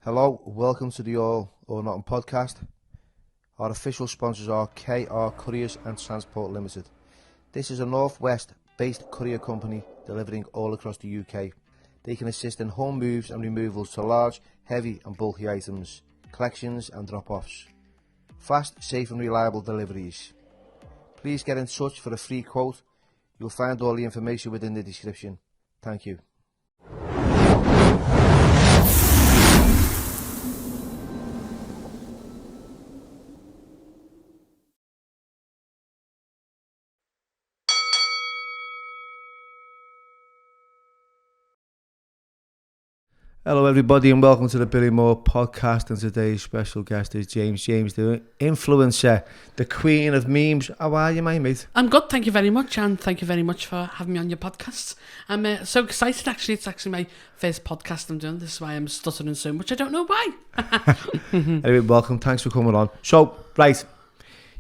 Hello, welcome to the All or Nothing podcast. Our official sponsors are KR Couriers and Transport Limited. This is a Northwest based courier company delivering all across the UK. They can assist in home moves and removals to large, heavy and bulky items, collections and drop-offs. Fast, safe and reliable deliveries. Please get in touch for a free quote. You'll find all the information within the description. Thank you. Hello everybody and welcome to the Billy Moore podcast, and today's special guest is James, the influencer, the Qween of Memes. How are you, my mate? I'm good, thank you very much, and thank you very much for having me on your podcast. I'm so excited, actually. It's actually my first podcast I'm doing. This is why I'm stuttering so much. I don't know why. Anyway, welcome, thanks for coming on. So, right,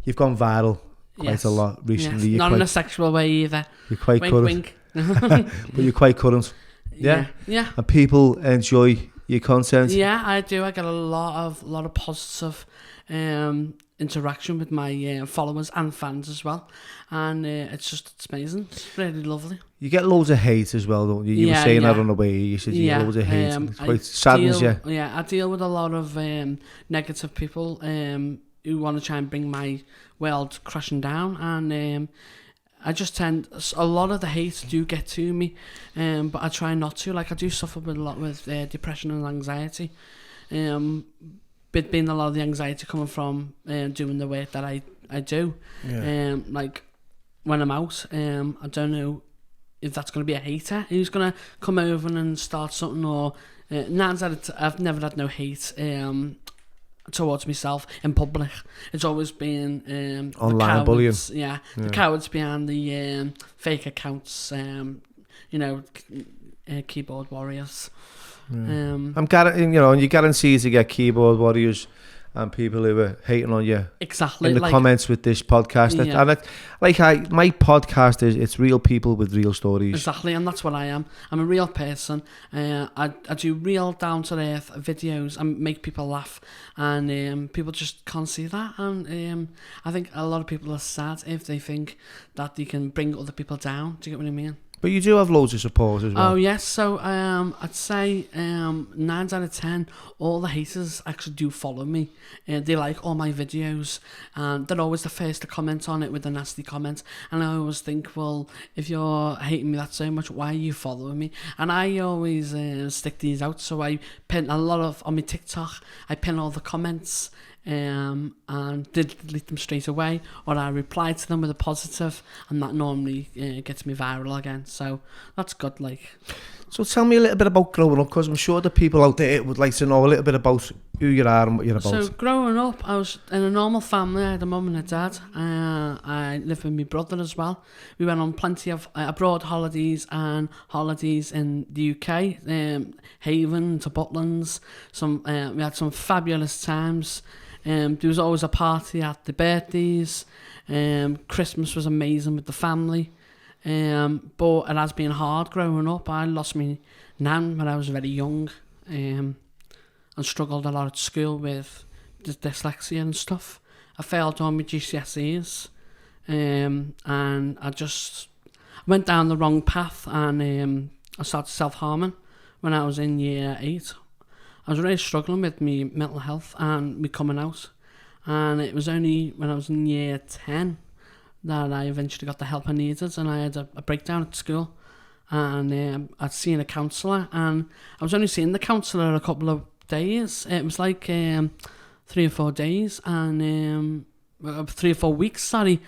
you've gone viral quite a lot recently. Yes. Not in a sexual way either. You're quite wink, current. But you're quite current. Yeah, and people enjoy your content. Yeah, I do. I get a lot of positive interaction with my followers and fans as well, and it's amazing. It's really lovely. You get loads of hate as well, don't you? You were saying that on the way. You said you get loads of hate. And it's quite saddens you. Yeah, I deal with a lot of negative people who want to try and bring my world crashing down, and I just tend, a lot of the hate do get to me, but I try not to. Like, I do suffer with a lot with depression and anxiety. But being a lot of the anxiety coming from doing the work that I do. Yeah. Like, when I'm out, I don't know if that's going to be a hater who's going to come over and start something, or I've never had no hate towards myself in public. It's always been online bullying. Yeah, the cowards behind the fake accounts. Keyboard warriors. Yeah. I'm guaranteeing, and you guarantee to get keyboard warriors and people who are hating on you exactly in the comments with this podcast. Yeah. And my podcast it's real people with real stories. Exactly, and that's what I am. I'm a real person. I do real down to earth videos and make people laugh, and people just can't see that. And I think a lot of people are sad if they think that they can bring other people down. Do you get what I mean? But you do have loads of support as well. Oh yes, so I'd say 9 out of 10, all the haters actually do follow me. They like all my videos, and they're always the first to comment on it with a nasty comment. And I always think, well, if you're hating me that so much, why are you following me? And I always stick these out, so I pin a lot of, on my TikTok, I pin all the comments, and delete them straight away, or I reply to them with a positive, and that normally gets me viral again, so that's good. So tell me a little bit about growing up, because I'm sure the people out there would like to know a little bit about who you are and what you're about. So growing up, I was in a normal family. I had a mum and a dad. I lived with my brother as well. We went on plenty of abroad holidays and holidays in the UK, Haven to Butlins. We had some fabulous times. There was always a party at the birthdays. Christmas was amazing with the family. But it has been hard growing up. I lost my nan when I was very young, and struggled a lot at school with dyslexia and stuff. I failed on my GCSEs, and I went down the wrong path, and I started self-harming when I was in year 8. I was really struggling with my mental health and me coming out, and it was only when I was in year 10 that I eventually got the help I needed, and I had a breakdown at school, and I'd seen a counsellor, and I was only seeing the counsellor a couple of days. It was like 3 or 4 days, and 3 or 4 weeks, sorry,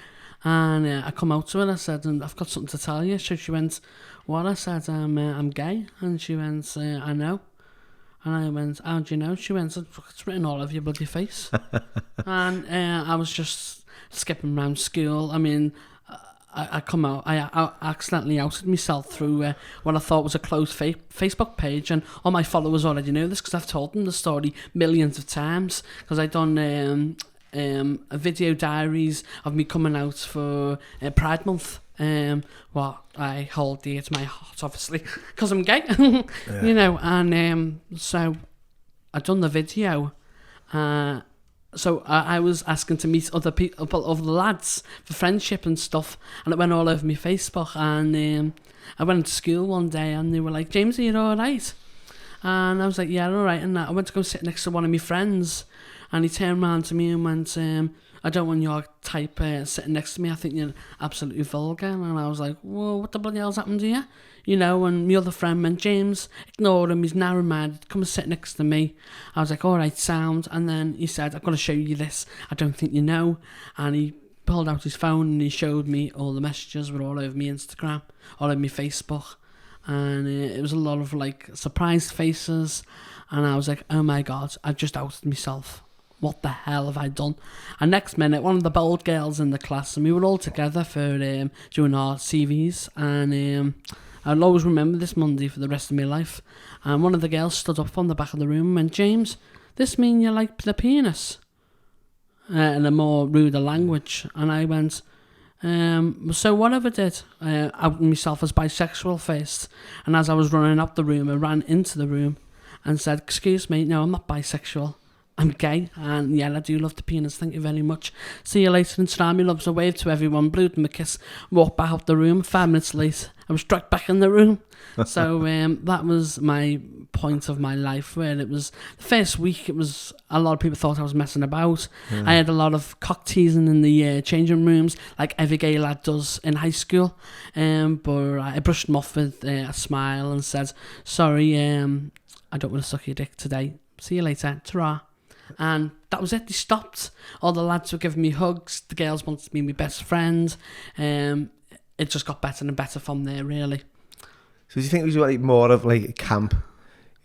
and I come out to her, I said, and I've got something to tell you. So she went, what? I said, I'm gay, and she went, I know. And I went, how do you know? She went, it's written all over your bloody face. And I was just skipping around school. I mean, I come out, I accidentally outed myself through what I thought was a closed Facebook page, and all my followers already know this because I've told them the story millions of times, because I've done video diaries of me coming out for Pride Month. What I hold dear to my heart, obviously, because I'm gay. Yeah. And so I'd done the video. So I was asking to meet other people, other lads for friendship and stuff, and it went all over my Facebook. And I went to school one day, and they were like, "James, are you all right?" And I was like, "Yeah, all right." And I went to go sit next to one of my friends, and he turned around to me and went, "I don't want your type sitting next to me. I think you're absolutely vulgar." And I was like, "Whoa, what the bloody hell's happened to you?" You know, and my other friend went, "James, ignore him, he's narrow-minded, come and sit next to me." I was like, "All right, sound." And then he said, "I've got to show you this, I don't think you know." And he pulled out his phone and he showed me all the messages were all over my Instagram, all over my Facebook. And it was a lot of like surprised faces. And I was like, oh my God, I've just outed myself. What the hell have I done? And next minute, one of the bold girls in the class, and we were all together for doing our CVs. And I'll always remember this Monday for the rest of my life. And one of the girls stood up on the back of the room and went, "James, this mean you like the penis?" In a more ruder language. And I went, so whatever did, out myself as bisexual first. And as I was running up the room, I ran into the room and said, "Excuse me, no, I'm not bisexual. I'm gay, and yeah, I do love the penis, thank you very much. See you later," and Salami loves a wave to everyone, blew them a kiss, walked back up the room. 5 minutes late, I was dragged back in the room. So that was my point of my life, where it was the first week, it was a lot of people thought I was messing about. I had a lot of cock teasing in the changing rooms, like every gay lad does in high school. But I brushed them off with a smile and said, "Sorry, I don't want to suck your dick today. See you later, ta-ra." And that was it. They stopped. All the lads were giving me hugs. The girls wanted to be my best friend. It just got better and better from there, really. So do you think it was like more of like a camp,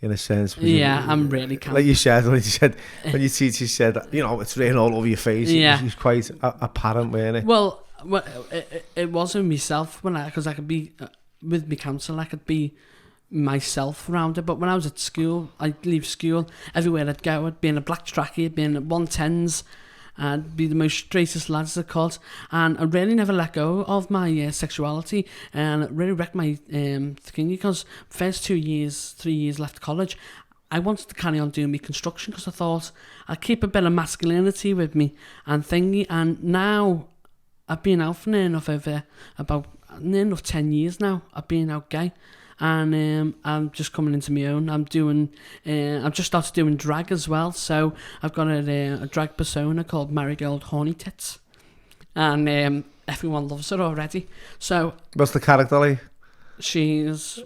in a sense? Yeah, I'm really camp. Like you said, when your teacher said, you know, it's written all over your face. Yeah. It was quite apparent, wasn't it? Well, it wasn't myself, because I could be, with my counsellor, I could be myself around it. But when I was at school, I'd leave school, everywhere I'd go, I'd be in a black trackie, I'd be in 110s, I'd be the most straightest lads I could, and I really never let go of my sexuality, and it really wrecked my thinking, because first 3 years left college, I wanted to carry on doing my construction, because I thought I'd keep a bit of masculinity with me and thingy. And now I've been out for near enough 10 years now. I've been out gay. And I'm just coming into my own. I've just started doing drag as well. So I've got a drag persona called Marigold Horny Tits, and everyone loves her already. So what's the character like? She's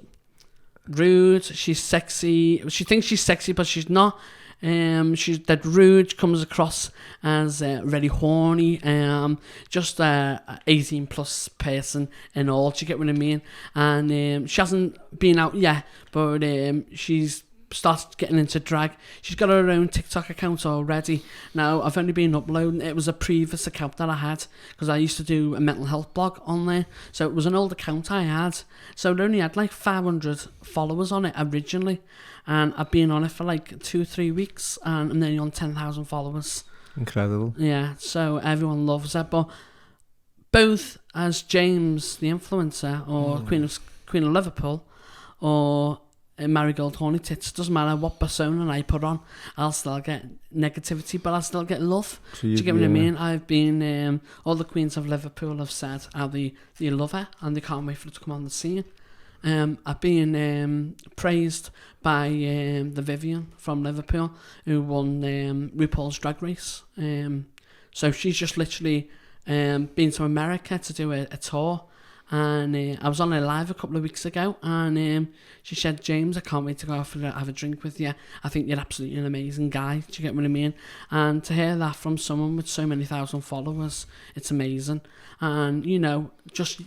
rude. She's sexy. She thinks she's sexy, but she's not. She's that rude, comes across as really horny, just a 18 plus person and all. Do you get what I mean? And she hasn't been out yet, but she's started getting into drag. She's got her own TikTok account already. Now, I've only been uploading. It was a previous account that I had, because I used to do a mental health blog on there. So it was an old account I had. So it only had like 500 followers on it originally. And I've been on it for like 2-3 weeks, and I'm nearly on 10,000 followers. Incredible. Yeah, so everyone loves it. But both as James, the influencer, or Queen of Liverpool, or Marigold Horny Tits, doesn't matter what persona I put on, I'll still get negativity, but I'll still get love. So do you get what I mean? I've been, all the Queens of Liverpool have said how they love her, and they can't wait for it to come on the scene. I've been praised by the Vivian from Liverpool, who won RuPaul's Drag Race. So she's just literally been to America to do a tour. And I was on her live a couple of weeks ago, and she said, "James, I can't wait to go off and have a drink with you. I think you're absolutely an amazing guy." Do you get what I mean? And to hear that from someone with so many thousand followers, it's amazing. And, you know, just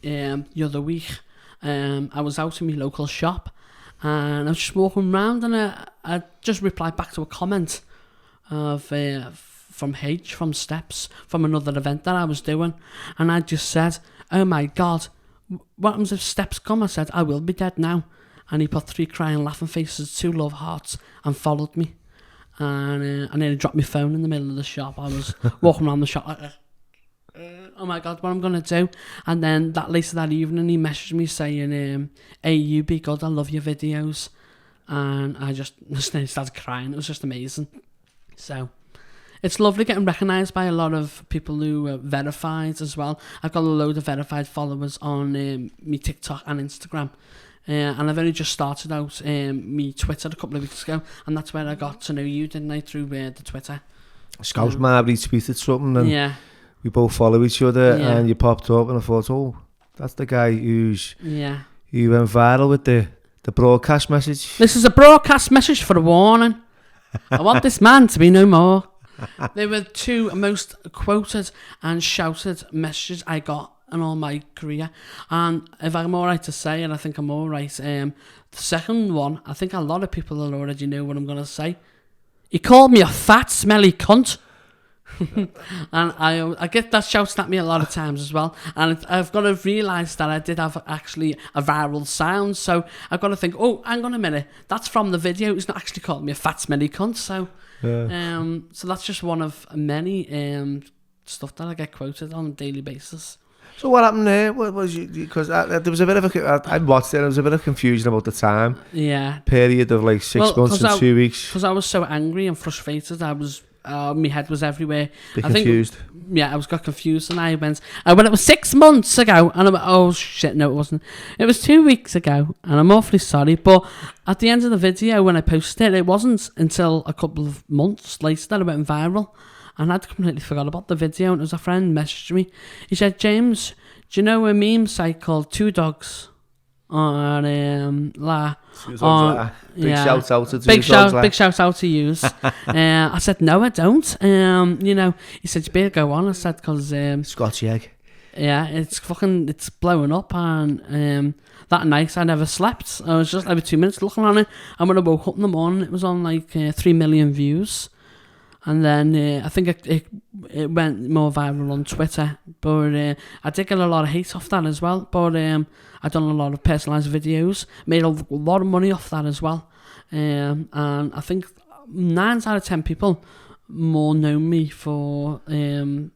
the other week, I was out in my local shop, and I was just walking around, and I just replied back to a comment of from Steps, from another event that I was doing, and I just said, "Oh my God, what happens if Steps come?" I said, "I will be dead now." And he put 3 crying laughing faces, 2 love hearts, and followed me. And I nearly dropped my phone in the middle of the shop. I was walking around the shop like, oh my God, what I'm going to do? And then later that evening, he messaged me saying, "Hey, you be good, I love your videos." and I just started crying. It was just amazing. So it's lovely getting recognised by a lot of people who are verified as well. I've got a load of verified followers on me TikTok and Instagram. And I've only just started out me Twitter a couple of weeks ago, and that's where I got to know you, didn't I, through the Twitter. Scouse man retweeted something, and yeah, we both follow each other, Yeah. and you popped up, and I thought, oh, that's the guy who went viral with the broadcast message. This is a broadcast message for a warning. I want this man to be no more. They were two most quoted and shouted messages I got in all my career, and if I'm alright to say, and I think I'm alright, the second one, I think a lot of people will already know what I'm going to say. He called me a fat smelly cunt. And I get that shouted at me a lot of times as well, and I've got to realise that I did have actually a viral sound, so I've got to think, oh, hang on a minute, that's from the video, he's not actually called me a fat smelly cunt. So so that's just one of many stuff that I get quoted on a daily basis. So what happened there? What was you? Because there was a bit of I watched it. There was a bit of confusion about the time period of like 6 months and 2 weeks. Because I was so angry and frustrated, I was my head was everywhere. Confused. I got confused, and I went. When it was 6 months ago, and I went, oh shit, no, it wasn't. It was 2 weeks ago, and I'm awfully sorry. But at the end of the video, when I posted it, it wasn't until a couple of months later that it went viral. And I'd completely forgot about the video, and it was a friend messaged me. He said, James, do you know a meme site called Two Dogs? On Big shout out to big shout out to yous. I said, no, I don't. He said, you better go on. I said, because Scotch egg. Yeah, it's blowing up, and that night I never slept. I was just every 2 minutes looking on it, and when I woke up in the morning, it was on like 3 million views. And then I think it went more viral on Twitter. But I did get a lot of hate off that as well. But I've done a lot of personalised videos. Made a lot of money off that as well. And I think 9 out of 10 people more know me for the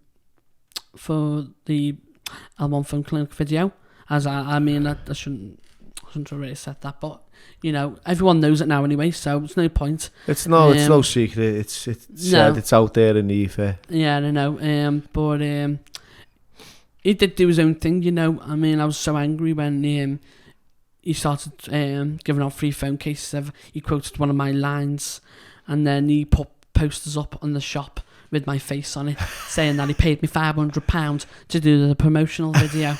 L1 Phone Clinic video. As I shouldn't have really said that, but everyone knows it now anyway, so it's no point. It's no secret. It's out there in the ether. Yeah, I know. But he did do his own thing. I was so angry when he started giving out free phone cases. He quoted one of my lines, and then he put posters up on the shop with my face on it, saying that he paid me £500 to do the promotional video.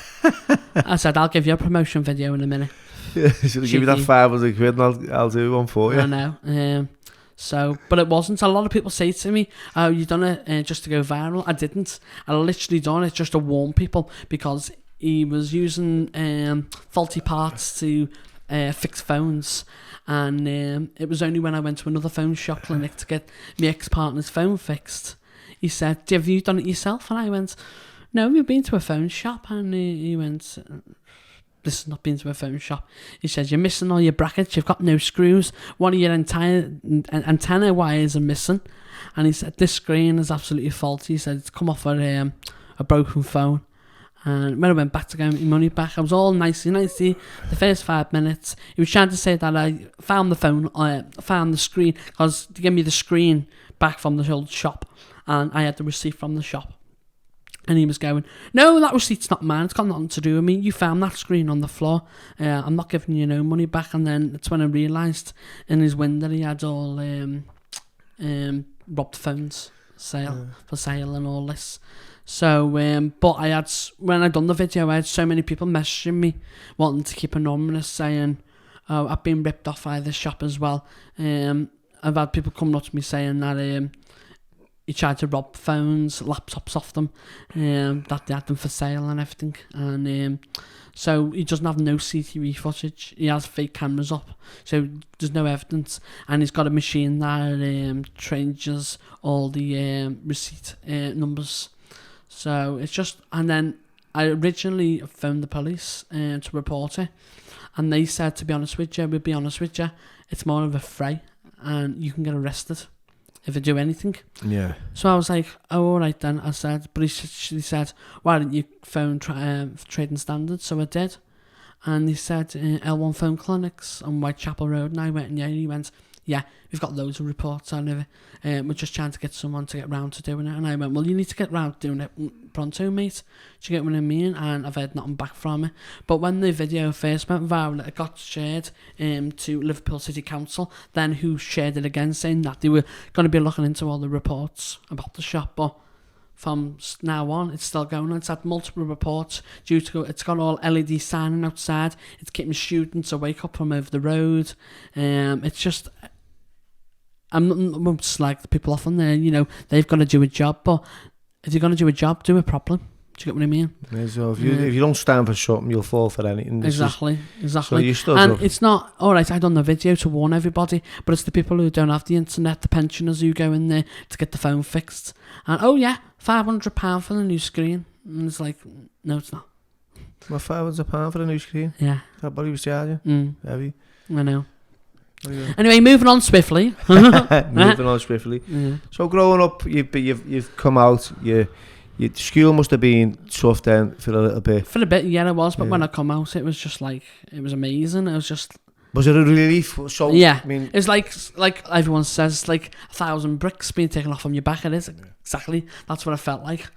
I said, I'll give you a promotion video in a minute. Should give you that £500 and I'll do one for you. I know. But it wasn't. A lot of people say to me, oh, you done it just to go viral. I didn't. I literally done it just to warn people, because he was using faulty parts to fix phones. And it was only when I went to another phone shop clinic to get my ex-partner's phone fixed. He said, have you done it yourself? And I went, no, we've been to a phone shop. And he went, this has not been to a phone shop. He said, you're missing all your brackets, you've got no screws, one of your entire antenna wires are missing. And he said, this screen is absolutely faulty. He said, it's come off a broken phone. And when I went back to get my money back, I was all nicey the first 5 minutes. He was trying to say that I found the phone, found the screen, because to give me the screen back from the old shop, and I had the receipt from the shop. And he was going, no, that receipt's not mine, it's got nothing to do with me, you found that screen on the floor, I'm not giving you no money back. And then it's when I realised in his window he had all robbed phones for sale and all this. So, but when I done the video, I had so many people messaging me wanting to keep anonymous, saying, oh, I've been ripped off by this shop as well. I've had people coming up to me saying that he tried to rob phones, laptops off them, that they had them for sale and everything. And so he doesn't have no CCTV footage. He has fake cameras up, so there's no evidence. And he's got a machine that changes all the receipt numbers. So it's just, and then I originally phoned the police to report it, and they said, to be honest with you, it's more of a fray, and you can get arrested if you do anything. Yeah. So I was like, oh, all right then. I said, but she said, why didn't you phone Trading Standards? So I did, And he said, L1 Phone Clinics on Whitechapel Road. And I went, yeah. And he went, yeah, we've got loads of reports out of it. We're just trying to get someone to get round to doing it. And I went, well, you need to get round to doing it pronto, mate. Do you get what I mean? And I've heard nothing back from it. But when the video first went viral, it got shared to Liverpool City Council, then who shared it again, saying that they were going to be looking into all the reports about the shop. But from now on, it's still going on. It's had multiple reports due to it's got all LED signing outside. It's keeping students awake up from over the road. It's just, I'm not slag the people off on there. You know, they've got to do a job, but if you're going to do a job, do it properly. Do you get what I mean? Yeah, so if you don't stand for something, you'll fall for anything. Exactly. So you stood and up. It's not, alright, I done the video to warn everybody, but it's the people who don't have the internet, the pensioners who go in there to get the phone fixed. And, oh yeah, £500 for the new screen. And it's like, no, it's not. Well, £500 for the new screen? Yeah. That what he was charging? Heavy. I know. Anyway, moving on swiftly. Moving on swiftly. Yeah. So growing up, you've come out. Your school must have been tough then for a little bit. For a bit, yeah, it was. But when I come out, it was just like, it was amazing. It was just. Was it a relief? So yeah, I mean, it's like everyone says, like 1,000 bricks being taken off from your back. It is exactly. That's what I felt like.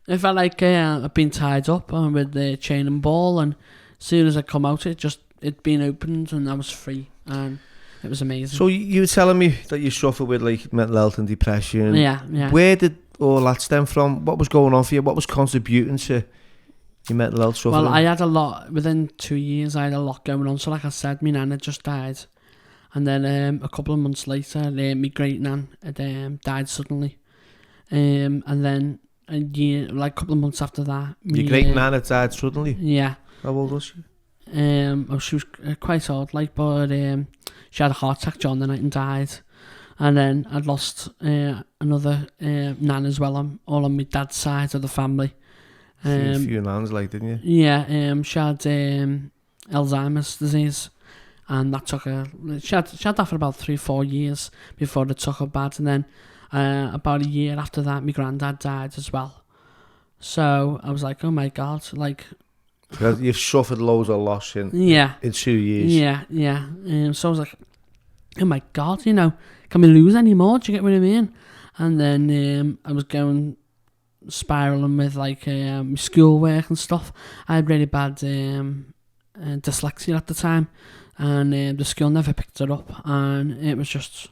It felt like I'd been tied up with the chain and ball, and as soon as I come out, it'd been opened and I was free, and it was amazing. So you were telling me that you suffer with like mental health and depression. Yeah. Where did all that stem from? What was going on for you? What was contributing to your mental health suffering? Well, I had a lot within 2 years. I had a lot going on. So, like I said, my nan had just died, and then a couple of months later, my great nan had died suddenly, and then a year, like a couple of months after that, your great nan had died suddenly. Yeah. How old was she? She was quite old, like, but she had a heart attack during the night and died. And then I'd lost another nan as well, all on my dad's side of the family. A few nans, like, didn't you? Yeah, she had Alzheimer's disease, and that took her. She had that for about 3-4 years before it took her bad, and then about a year after that, my granddad died as well. So I was like, oh my god, like. You've suffered loads of loss in 2 years. Yeah. So I was like, oh my god, you know, can we lose any more? Do you get what I mean? And then I was going spiraling with like my schoolwork and stuff. I had really bad dyslexia at the time, and the school never picked it up, and it was just.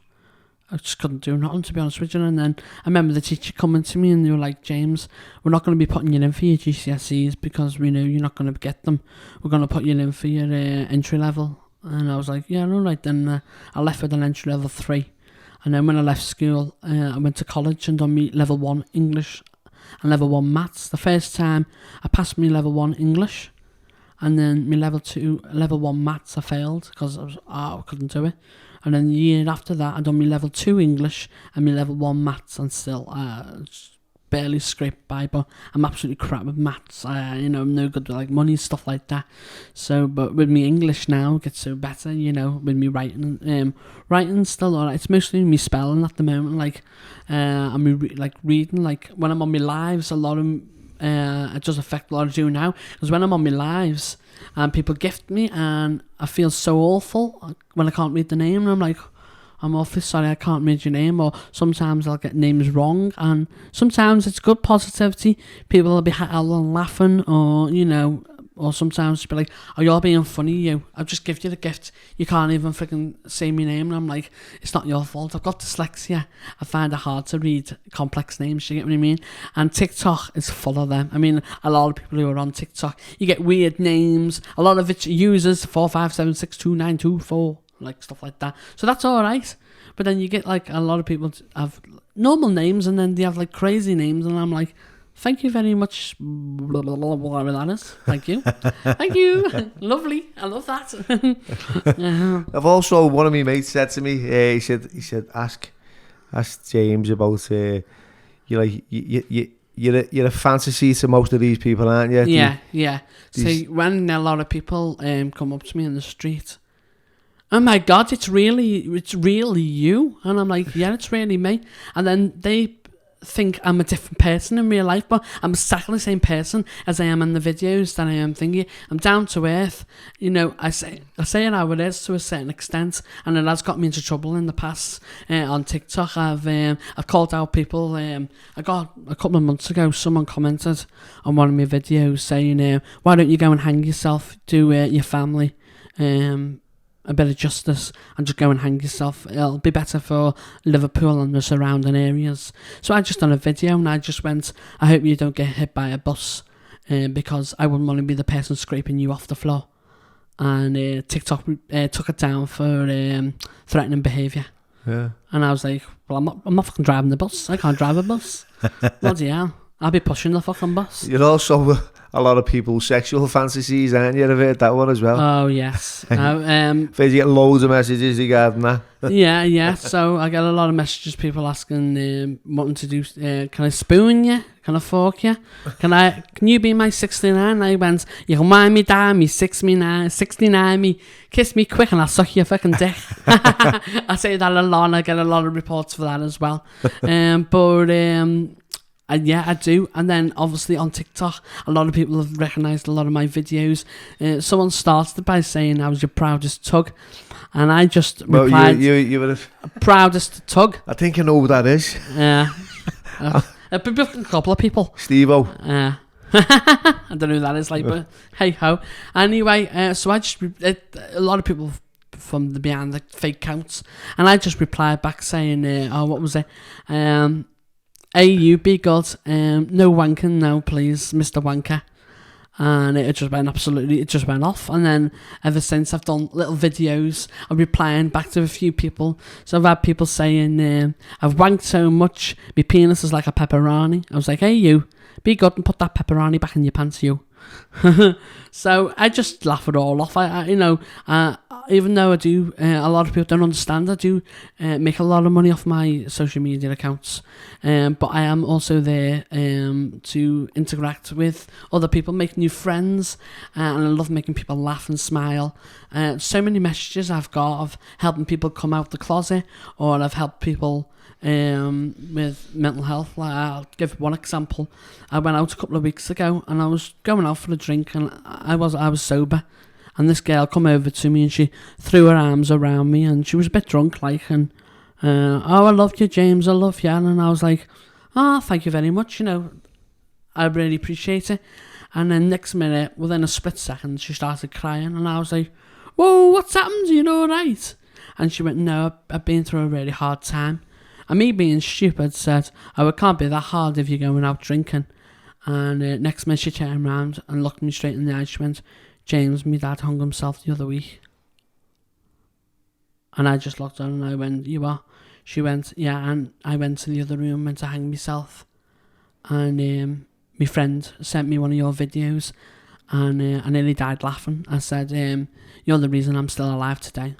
I just couldn't do nothing, to be honest with you. And then I remember the teacher coming to me and they were like, James, we're not going to be putting you in for your GCSEs because we know you're not going to get them. We're going to put you in for your entry level. And I was like, yeah, all right. Then I left with an entry level 3. And then when I left school, I went to college and done me level 1 English and level 1 maths. The first time I passed me level 1 English, and then my level 1 maths I failed because I couldn't do it. And then the year after that, I done my level 2 English and my level 1 maths, and still barely scraped by. But I'm absolutely crap with maths. I'm no good with like money, stuff like that. So, but with me English now, it gets so better. You know, with me writing, writing's still alright. It's mostly me spelling at the moment. Like, I'm reading. Like when I'm on my lives, a lot of it does affect a lot of you now. Because when I'm on my lives, and people gift me, and I feel so awful when I can't read the name, and I'm like, I'm awfully sorry, I can't read your name. Or sometimes I'll get names wrong, and sometimes it's good positivity. People will be laughing, or or sometimes be like, oh, you're being funny, you. I've just gifted you the gift. You can't even freaking say my name. And I'm like, it's not your fault. I've got dyslexia. I find it hard to read complex names. You get what I mean? And TikTok is full of them. I mean, a lot of people who are on TikTok, you get weird names. A lot of it users 457629224, like stuff like that. So that's all right. But then you get like a lot of people have normal names, and then they have like crazy names, and I'm like, thank you very much, blah, blah, blah, whatever that is. Thank you. Thank you. Lovely. I love that. I've also, one of my mates said to me, he said, ask James about, you're a fantasy to most of these people, aren't you? Yeah. See, when a lot of people come up to me in the street, oh my God, it's really you. And I'm like, yeah, it's really me. And then they think I'm a different person in real life, but I'm exactly the same person as I am in the videos that I am thinking. I'm down to earth. You know, I say it how it is to a certain extent, and it has got me into trouble in the past. On TikTok, I've called out people. I got a couple of months ago, someone commented on one of my videos saying, "Why don't you go and hang yourself? Do your family a bit of justice and just go and hang yourself. It'll be better for Liverpool and the surrounding areas." So I just done a video and I just went, "I hope you don't get hit by a bus because I wouldn't want to be the person scraping you off the floor." And TikTok took it down for threatening behaviour. Yeah. And I was like, "Well, I'm not fucking driving the bus. I can't drive a bus." Bloody hell. I'll be pushing the fucking bus. You're also a lot of people's sexual fantasies, aren't you? I've heard that one as well. Oh, yes. You get loads of messages regarding that. Yeah. So I get a lot of messages, people asking, wanting to do, can I spoon you? Can I fork you? Can you be my 69? I went, "You can wind me down, me 69, me kiss me quick and I'll suck your fucking dick." I say that a lot and I get a lot of reports for that as well. Yeah, I do. And then obviously on TikTok, a lot of people have recognised a lot of my videos. Someone started by saying I was your proudest tug, and I just replied, you would have proudest tug. I think I know who that is. Yeah. A couple of people. Steve-O. I don't know who that is, like, but hey ho. Anyway, so I just a lot of people from the behind the fake accounts, and I just replied back saying, what was it? "Hey, you be good. No wanking now, please, Mr. Wanker." And it just went off. And then ever since, I've done little videos of replying back to a few people. So I've had people saying, "I've wanked so much, my penis is like a pepperoni." I was like, "Hey, you, be good and put that pepperoni back in your pants, you." So I just laugh it all off. Even though I do, a lot of people don't understand, I do make a lot of money off my social media accounts, but I am also there to interact with other people, make new friends, and I love making people laugh and smile. So many messages I've got of helping people come out the closet, or I've helped people with mental health. Like, I'll give one example. I went out a couple of weeks ago and I was going out for a drink and I was sober, and this girl come over to me and she threw her arms around me and she was a bit drunk, like, and "Oh, I love you, James, I love you." And I was like, "Oh, thank you very much, I really appreciate it." And then next minute, within a split second, she started crying and I was like, "Whoa, what's happened? You know, right?" And she went, "No, I've been through a really hard time." And me being stupid said, "Oh, it can't be that hard if you're going out drinking." And next minute she turned around and looked me straight in the eye. She went, "James, my dad hung himself the other week." And I just looked at her and I went, "You are?" She went, "Yeah." And I went to the other room, went to hang myself. And my friend sent me one of your videos and I nearly died laughing. I said, "You're the reason I'm still alive today."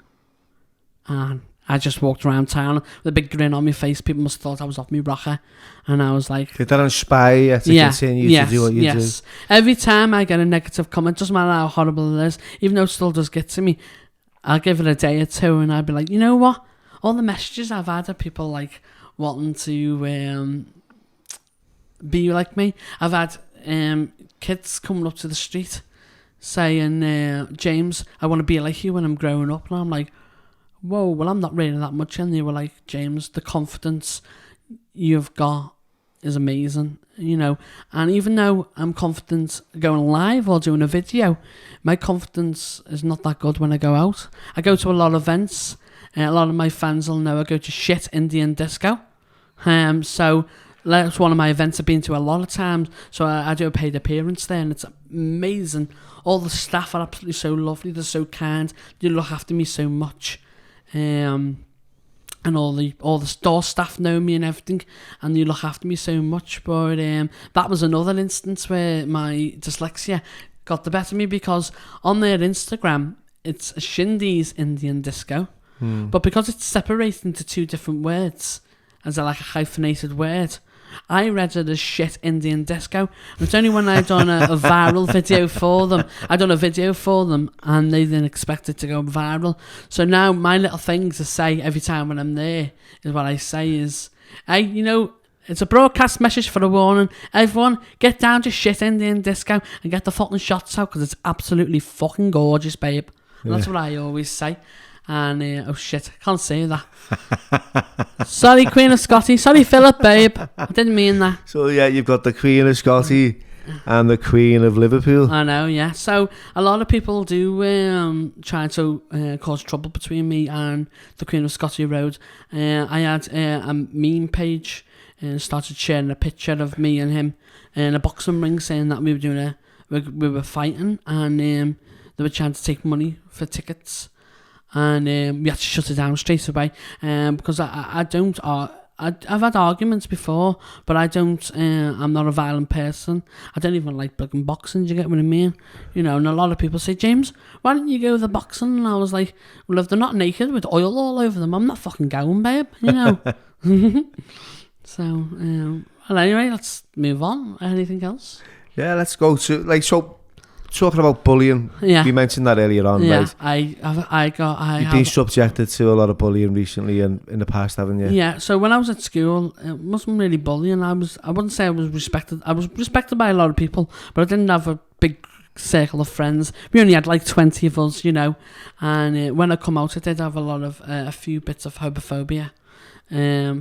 And I just walked around town with a big grin on my face. People must have thought I was off my rocker. And I was like... Did that inspire you to continue to do what you do? Every time I get a negative comment, doesn't matter how horrible it is, even though it still does get to me, I'll give it a day or two and I'll be like, "You know what? All the messages I've had of people like wanting to be like me. I've had kids coming up to the street saying, "James, I want to be like you when I'm growing up." And I'm like, "Whoa, well, I'm not really that much." And they were like, "James, the confidence you've got is amazing, And even though I'm confident going live or doing a video, my confidence is not that good when I go out. I go to a lot of events. A lot of my fans will know I go to shit Indian disco. So that's one of my events I've been to a lot of times. So I do a paid appearance there, and it's amazing. All the staff are absolutely so lovely. They're so kind. They look after me so much. And all the store staff know me and everything, and they look after me so much. But that was another instance where my dyslexia got the better of me, because on their Instagram it's Shindy's Indian Disco, but because it's separated into two different words as a hyphenated word, I read it as shit Indian disco. And it's only when I've done a viral video for them, and they didn't expect it to go viral. So now my little things I say every time when I'm there is what I say is, "Hey, It's a broadcast message for a warning. Everyone, get down to shit Indian disco and get the fucking shots out because it's absolutely fucking gorgeous, babe. And that's what I always say. And, oh shit, I can't say that. Sorry, Queen of Scotty. Sorry, Philip, babe. I didn't mean that. So, yeah, you've got the Queen of Scotty and the Queen of Liverpool. I know, yeah. So, a lot of people do try to cause trouble between me and the Queen of Scotty Road. I had a meme page and started sharing a picture of me and him in a boxing ring saying that we were doing we were fighting, and they were trying to take money for tickets. And we had to shut it down straight away because I've had arguments before, but I'm not a violent person. I don't even like boxing, do you get what I mean? You know, and a lot of people say, James, why don't you go with the boxing? And I was like, well, if they're not naked with oil all over them, I'm not fucking going, babe, you know. So, well, anyway, let's move on. Anything else? Yeah, let's go to, talking about bullying. Yeah. You mentioned that earlier on, yeah, right? You've been subjected to a lot of bullying recently and in the past, haven't you? Yeah, so when I was at school, it wasn't really bullying. I wouldn't say I was respected. I was respected by a lot of people, but I didn't have a big circle of friends. We only had like 20 of us, you know. And when I come out, I did have a few bits of homophobia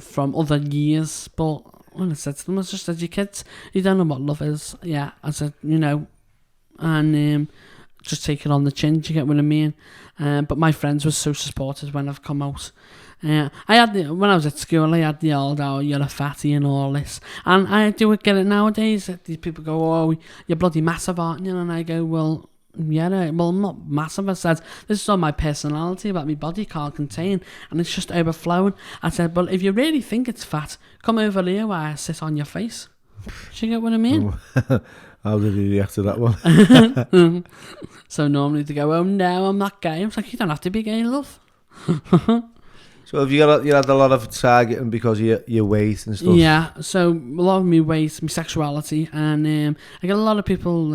from other years. But when I said to them, I just said, you kids, you don't know what love is. Yeah, I said, you know, and just take it on the chin, do you get what I mean? But my friends were so supportive when I've come out. When I was at school, I had the old, oh, you're a fatty and all this. And I do get it nowadays. These people go, oh, you're bloody massive, aren't you? And I go, well, yeah, well, I'm not massive. I said, this is all my personality about my body can't contain, and it's just overflowing. I said, but if you really think it's fat, come over here where I sit on your face. Do you get what I mean? How did he react to that one? So normally they go, oh no, I'm not gay. I was like, you don't have to be gay, love. So have you had a lot of targeting because of your weight and stuff? Yeah, so a lot of my weight, my sexuality, and I get a lot of people,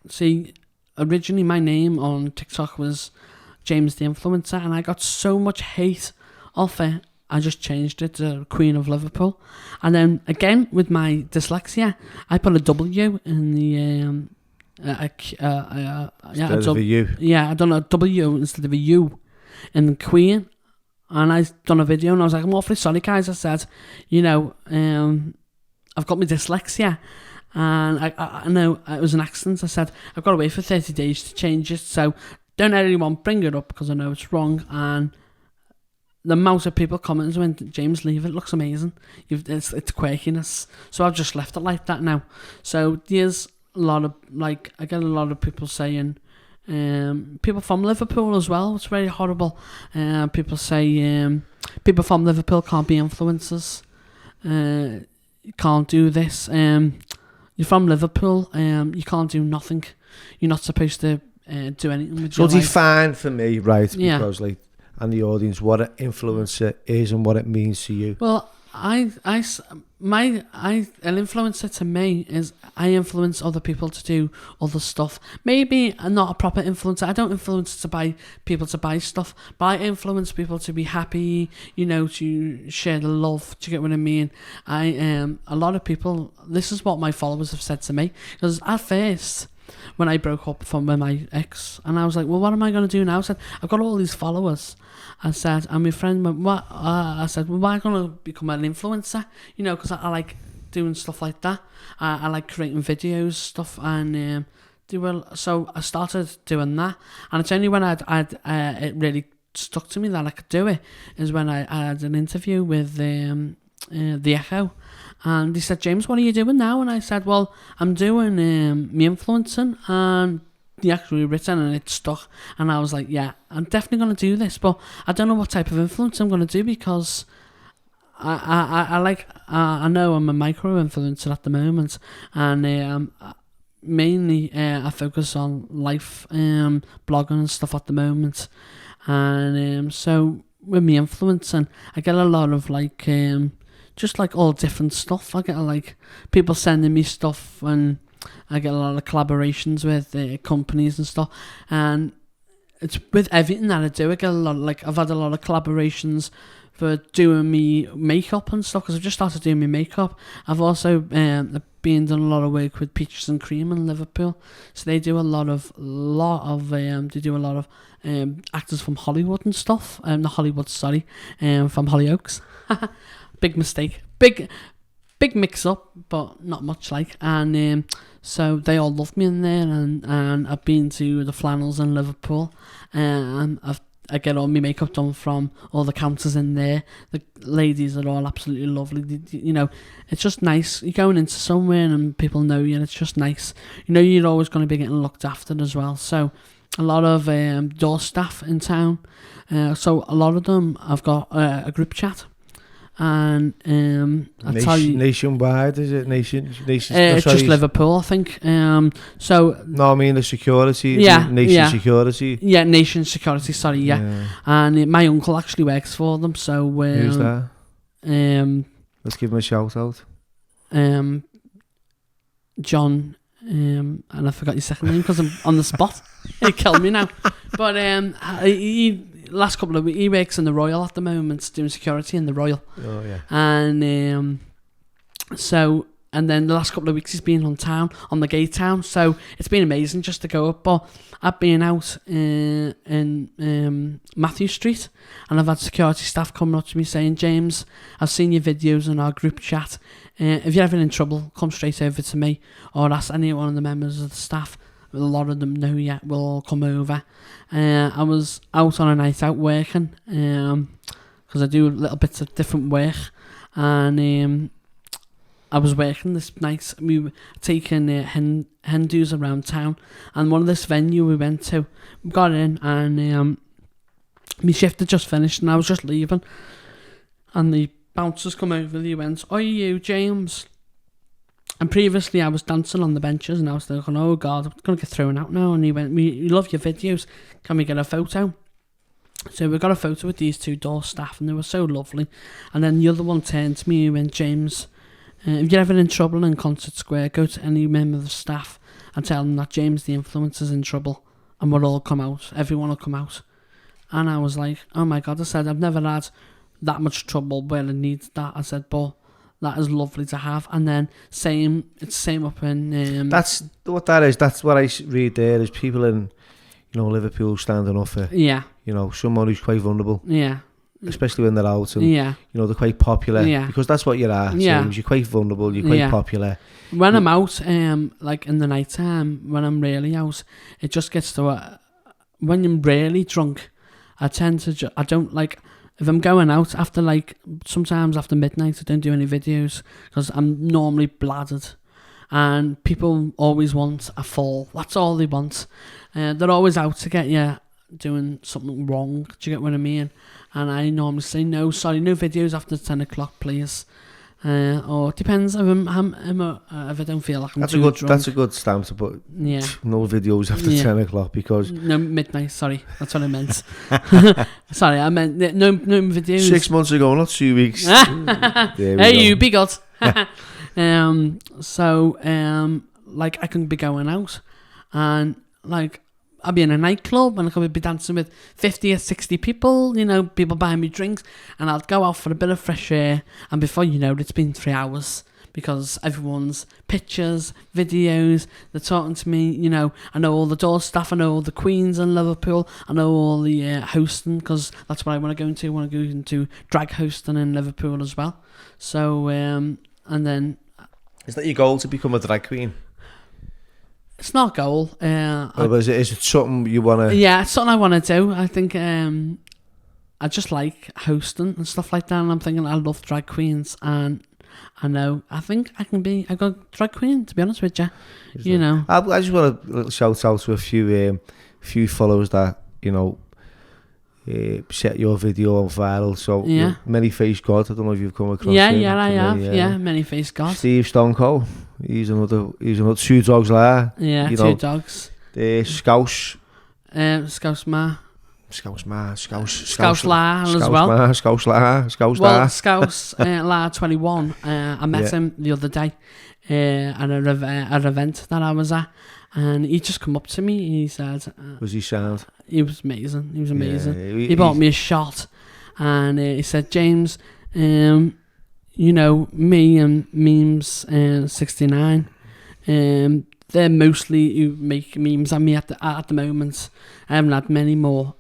see, originally my name on TikTok was James the Influencer, and I got so much hate off it, I just changed it to Qween of Liverpool. And then again with my dyslexia, I put a W in the instead of a U. Yeah, I done a W instead of a U in Queen. And I done a video and I was like, I'm awfully sorry guys. I said, you know, I've got my dyslexia, and I know it was an accident. I said, I've got to wait for 30 days to change it, so don't let anyone bring it up because I know it's wrong. And the amount of people commenting when James leave it looks amazing. It's quirkiness. So I've just left it like that now. So there's a lot of, like, I get a lot of people saying, people from Liverpool as well, it's very horrible. People say people from Liverpool can't be influencers. You can't do this. You're from Liverpool, you can't do nothing. You're not supposed to do anything with your life. So define for me, right? Yeah. Because like, and the audience, what an influencer is and what it means to you. Well, an influencer to me is I influence other people to do other stuff. Maybe I'm not a proper influencer. I don't influence people to buy stuff, but I influence people to be happy, you know, to share the love. Do you get what I mean? A lot of people, this is what my followers have said to me, because at first, when I broke up from my ex, and I was like, well, what am I going to do now? I said, I've got all these followers. I said, and my friend went, what? I said, well, why am I going to become an influencer? You know, because I like doing stuff like that. I like creating videos, stuff, and so I started doing that. And it's only when it really stuck to me that I could do it, is when I had an interview with The Echo. And he said, James, what are you doing now? And I said, well, I'm doing me influencing, and he actually written and it stuck. And I was like, yeah, I'm definitely going to do this, but I don't know what type of influence I'm going to do, because I know I'm a micro influencer at the moment, and mainly I focus on life blogging and stuff at the moment. And so with me influencing, I get a lot of like just like all different stuff. I get like people sending me stuff, and I get a lot of collaborations with companies and stuff. And it's with everything that I do. I get a lot, like I've had a lot of collaborations for doing me makeup and stuff, because I've just started doing my makeup. I've also been doing a lot of work with Peaches and Cream in Liverpool, so they do a lot of actors from Hollywood and stuff. Not Hollywood, sorry, from Hollyoaks. Big mistake, big mix up, but not much like. And so they all love me in there, and I've been to the Flannels in Liverpool, and I get all my makeup done from all the counters in there. The ladies are all absolutely lovely. You know, it's just nice. You're going into somewhere and people know you, and it's just nice. You know, you're always going to be getting looked after as well. So a lot of door staff in town. So a lot of them, I've got a group chat. And tell you, nationwide, is it? It's just Liverpool, I think. So no, I mean the security. Yeah, Security. Yeah, Nation Security. Sorry, yeah. And my uncle actually works for them. So who's that? Let's give him a shout out. John. And I forgot your second name because I'm on the spot. He killed me now. But last couple of weeks, he works in the Royal at the moment, doing security in the Royal. Oh yeah. And and then the last couple of weeks he's been on the gay town. So it's been amazing just to go up. But I've been out in Matthew Street, and I've had security staff coming up to me saying, "James, I've seen your videos in our group chat. If you're ever in trouble, come straight over to me, or ask any one of the members of the staff. A lot of them know yet. We'll all come over." I was out on a night out working, because I do little bits of different work, and I was working this night. We were taking hen do's around town, and one of this venue we went to, we got in, and my shift had just finished, and I was just leaving, and the bouncers come over. He went, "Are you James?" And previously I was dancing on the benches, and I was thinking, "Oh God, I'm going to get thrown out now." And he went, "We love your videos. Can we get a photo?" So we got a photo with these two door staff, and they were so lovely. And then the other one turned to me and went, "James, if you're ever in trouble in Concert Square, go to any member of the staff and tell them that James the Influencer's in trouble, and we'll all come out. Everyone will come out." And I was like, "Oh my God," I said, "I've never had that much trouble where I need that." I said, "But that is lovely to have." And then it's same up in that's what that is. That's what I read there is people in, Liverpool standing up for, someone who's quite vulnerable, especially when they're out, and they're quite popular, because that's what you are. James, you're quite vulnerable, you're quite popular. When I'm out, like in the night time, when I'm really out, it just gets to when I'm really drunk, I tend to I don't like. If I'm going out sometimes after midnight, I don't do any videos because I'm normally bladdered, and people always want a fall. That's all they want. They're always out to get you doing something wrong. Do you get what I mean? And I normally say, "No, sorry, no videos after 10 o'clock, please." Or it depends if if I don't feel like I'm too drunk. That's a good stamp to put. Yeah. No videos after 10 o'clock because no midnight. Sorry, that's what I meant. Sorry, I meant no videos. 6 months ago, not 2 weeks. Hey, you be good. So I can be going out, and I'll be in a nightclub, and I could be dancing with 50 or 60 people, people buying me drinks, and I'll go out for a bit of fresh air, and before you know it, it's been 3 hours, because everyone's pictures, videos, they're talking to me, I know all the door staff, I know all the queens in Liverpool, I know all the hosting, because that's what I want to go into. I want to go into drag hosting in Liverpool as well. So, and then... Is that your goal, to become a drag queen? It's not a goal. Is it something you want to... Yeah, it's something I want to do. I think I just like hosting and stuff like that, and I'm thinking I love drag queens, and I think I can be a good drag queen, to be honest with you. I just want to shout out to a few followers that, set your video on viral. So Many Face God, I don't know if you've come across him. I have. Many Face God. Steve Stonko, he's another Two Dogs Lair. Yeah, Two Dogs. Scouse. Scouse Ma. Scouse Ma, Scouse La as well. Scouse La. Scouse La 21. I met him the other day at an event that I was at, and he just come up to me. He said, "Was he sound?" He was amazing. Yeah, he bought me a shot, and he said, James, you know, me and Memes 69, they're mostly who make memes at me at the moment. I haven't had many more.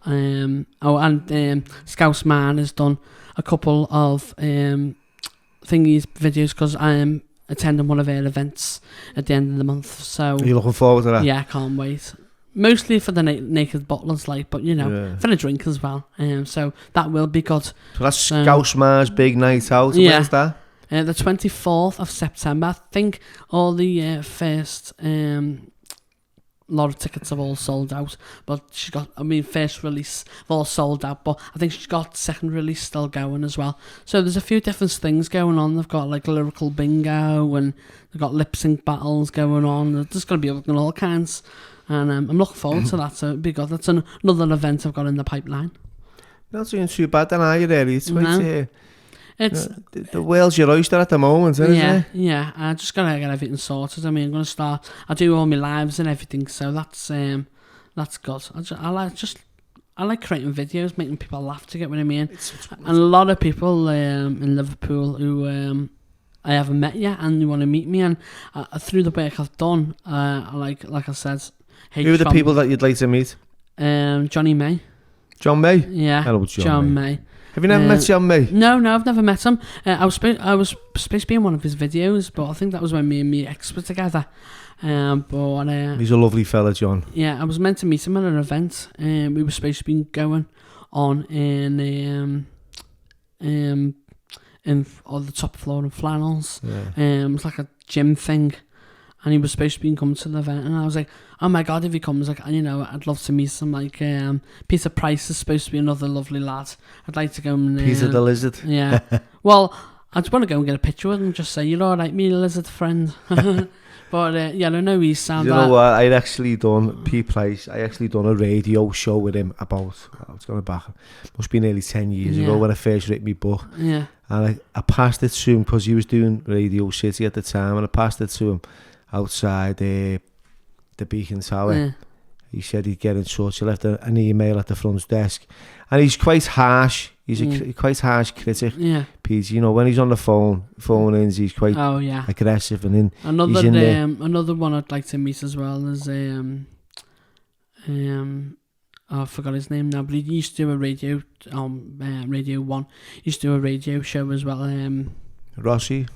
Scouse Man has done a couple of thingies videos because I am attending one of their events at the end of the month. So are you looking forward to that? Yeah, I can't wait. Mostly for the naked bottlers, like, but you know, for the drink as well. So that will be good. So that's Scouse Mars big night out. Yeah. When's that? The 24th of September. I think all the first lot of tickets have all sold out, but she's got, first release have all sold out, but I think she's got second release still going as well. So there's a few different things going on. They've got like lyrical bingo, and they've got lip sync battles going on. There's going to be all kinds, and I'm looking forward to that. So it'll be good. That's another event I've got in the pipeline. Not doing too bad then, are you, really? It's quite, it's the world's your oyster at the moment, isn't it? Yeah. I just gotta get everything sorted. I'm gonna start. I do all my lives and everything, so that's good. I like creating videos, making people laugh. To get what I mean. And a lot of people in Liverpool who I haven't met yet, and they want to meet me. And through the work I've done, like I said, who are the people that you'd like to meet? Johnny May. John May. Yeah. Hello, John May. Have you never met John May? No, I've never met him. I was supposed to be in one of his videos, but I think that was when me and my ex were together. He's a lovely fella, John. Yeah, I was meant to meet him at an event. We were supposed to be going on in on the top floor of Flannels. Yeah. It was like a gym thing, and he was supposed to be coming to the event, and I was like, oh my god, if he comes, like, you know, I'd love to meet him. Like, Peter Price is supposed to be another lovely lad. I'd like to go and Peter the Lizard. Yeah. Well, I just want to go and get a picture with him and just say, you're all right, me lizard friend. But yeah, I know he's sound. You know what? I'd actually done Pete Price. I actually done a radio show with him about. It's going back. Must be nearly 10 years ago when I first wrote my book. Yeah. And I passed it to him because he was doing Radio City at the time, and I passed it to him outside the Beacon Tower. Yeah. He said he'd get in touch. He left an email at the front desk, and he's quite harsh. He's a quite harsh critic. Yeah, Pete. You know, when he's on the phone-ins, he's quite aggressive. And then another one I'd like to meet as well is I forgot his name now, but he used to do a radio Radio 1. He used to do a radio show as well. Rossi.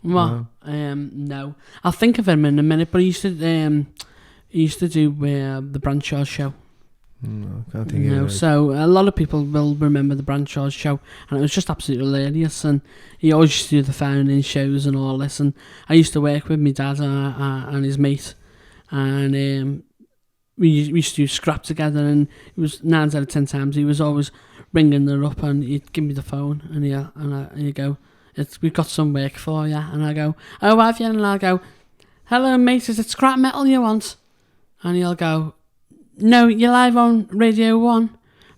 What? No, I'll think of him in a minute. But he used to do the Branshaw show. No, I can't think of it. So a lot of people will remember the Branshaw show, and it was just absolutely hilarious. And he always used to do the phone-in shows and all this. And I used to work with my dad and his mate, and we used to do scrap together. And it was 9 out of 10 times he was always ringing her up, and he'd give me the phone, and he'd go, we've got some work for you. And I go, oh, have you? And I'll go, hello mate, is it scrap metal you want? And he'll go, no, you're live on Radio 1.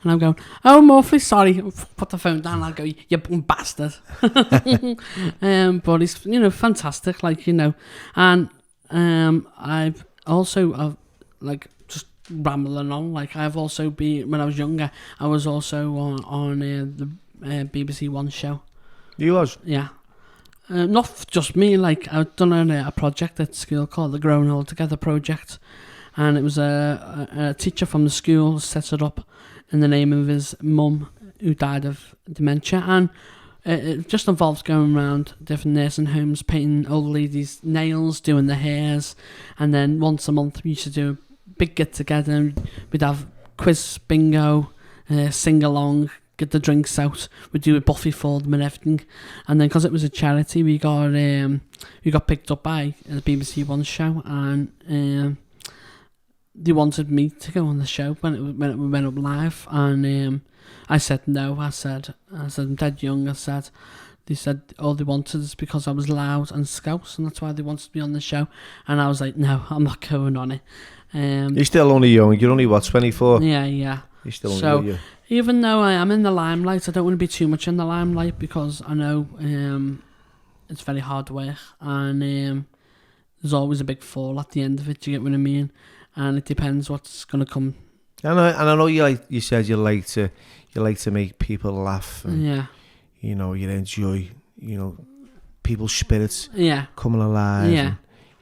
And I'm going, oh, I'm awfully sorry. Put the phone down. I'll go, you bastard. But he's, fantastic, like, And I've also, just rambling on, like, I've also been, when I was younger, I was also on the BBC One show. You was? Yeah. Not just me, like, I've done a project at school called the Growing Old Together project. And it was a teacher from the school set it up in the name of his mum, who died of dementia. And it just involves going around different nursing homes, painting old ladies' nails, doing their hairs. And then once a month we used to do a big get-together. And we'd have quiz, bingo, sing-along, get the drinks out. We'd do a buffet for them and everything. And then because it was a charity, we got picked up by the BBC One show. And they wanted me to go on the show when it went up live, and I said no. I said I'm dead young. They said all they wanted is because I was loud and scouse, and that's why they wanted me on the show. And I was like, no, I'm not going on it. You're still only young. You're only what, 24? Yeah. You're still only young. Even though I am in the limelight, I don't want to be too much in the limelight because I know it's very hard work, and there's always a big fall at the end of it. Do you get what I mean? And it depends what's going to come And I know you said you like to make people laugh. And, Yeah. You enjoy people's spirits. Yeah. Coming alive. Yeah.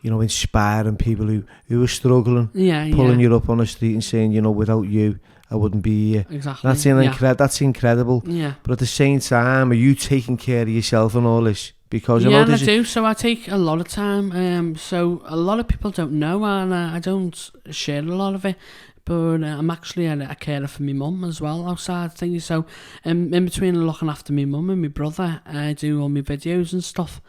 And, inspiring people who are struggling. Yeah. Pulling you up on the street and saying, without you, I wouldn't be here. Exactly. That's incredible. Yeah. But at the same time, are you taking care of yourself and all this? Because I do. So I take a lot of time. So a lot of people don't know, and I don't share a lot of it. But I'm actually a carer for my mum as well outside things. So in between looking after my mum and my brother, I do all my videos and stuff.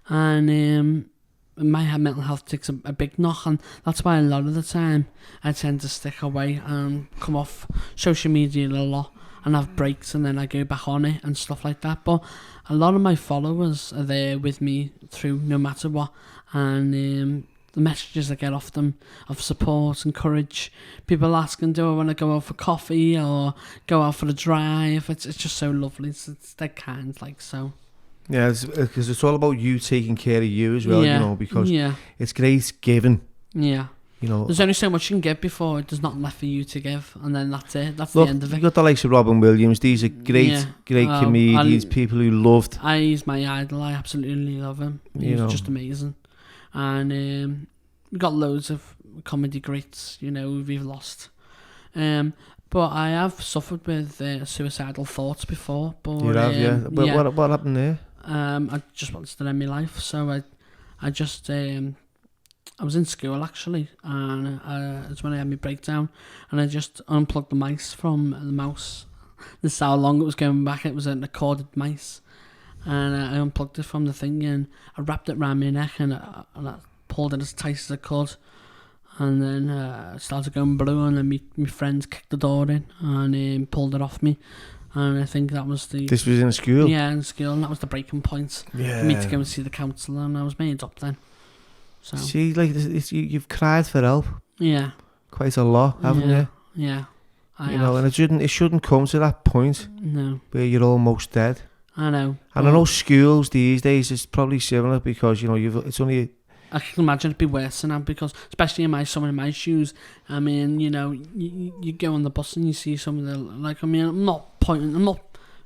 And my mental health takes a big knock, and that's why a lot of the time I tend to stick away and come off social media a lot and have breaks, and then I go back on it and stuff like that. But a lot of my followers are there with me through no matter what, and the messages I get off them of support and courage, people asking, do I want to go out for coffee or go out for a drive? It's just so lovely. It's dead kind, so. Yeah, because it's all about you taking care of you as well, because it's great giving. Yeah. There's only so much you can give before there's nothing left for you to give, and then that's it. That's the end of it. You've got the likes of Robin Williams. These are great comedians, people who loved. He's my idol. I absolutely love him. He's just amazing. And we've got loads of comedy greats, we've lost. But I have suffered with suicidal thoughts before. But, you have, yeah. But what happened there? I just wanted to end my life, so I just I was in school actually, and it's when I had my breakdown, and I just unplugged the mice from the mouse. This is how long it was going back. It was a recorded mice, and I unplugged it from the thing, and I wrapped it around my neck, and I pulled it as tight as I could, and then it started going blue, and then my friends kicked the door in and pulled it off me. And I think that was This was in school? Yeah, in school, and that was the breaking point for me to go and see the counsellor, and I was made up then. So. See, you've cried for help. Yeah. Quite a lot, haven't you? Yeah. And it shouldn't come to that point. No. Where you're almost dead. I know. And I know schools these days is probably similar because it's only. I can imagine it'd be worse than that, because especially someone in my shoes. I mean, you go on the bus and you see some of the I'm not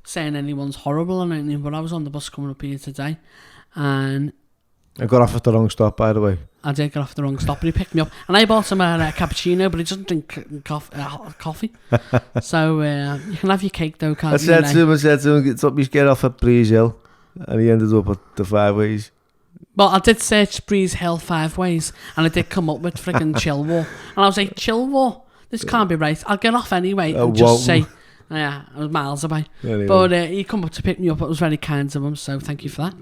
saying anyone's horrible or anything, but I was on the bus coming up here today, and I got off at the wrong stop, by the way. I did get off the wrong stop, but he picked me up, and I bought him a cappuccino, but he doesn't drink coffee. So you can have your cake though, can't you? I said to him, it's get off at Breeze Hill, and he ended up at the Five Ways. Well, I did search Breeze Hill 5 ways, and I did come up with friggin' Chilwell. And I was like, Chilwell? This can't be right. I'll get off anyway and just say, yeah, I was miles away. Anyway. But he come up to pick me up. It was very kind of him, so thank you for that.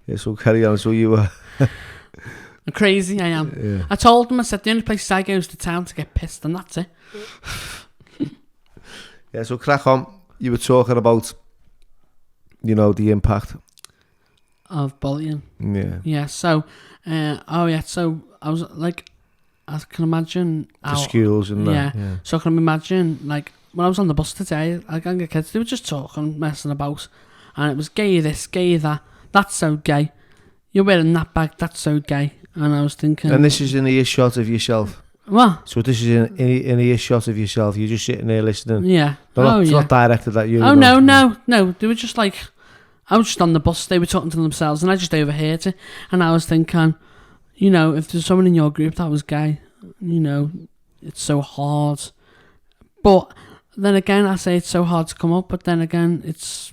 Yeah, so carry on. So you were... I'm crazy, I am. Yeah. I told him, I said, the only place I go is to town to get pissed, and that's it. Yeah, so crack on. You were talking about, the impact of bullying. Yeah. So so I was like, I can imagine the schools and that. Yeah. So I can imagine, when I was on the bus today, I got kids, they were just talking, messing about, and it was gay this, gay that, that's so gay. You're wearing that bag, that's so gay. And I was thinking... And this is an earshot of yourself. What? So this is an earshot of yourself. You're just sitting there listening. Yeah. It's not directed at you. Oh, no. They were just like... I was just on the bus, they were talking to themselves, and I just overheard it, and I was thinking, if there's someone in your group that was gay, it's so hard. But then again, I say it's so hard to come up, but then again, it's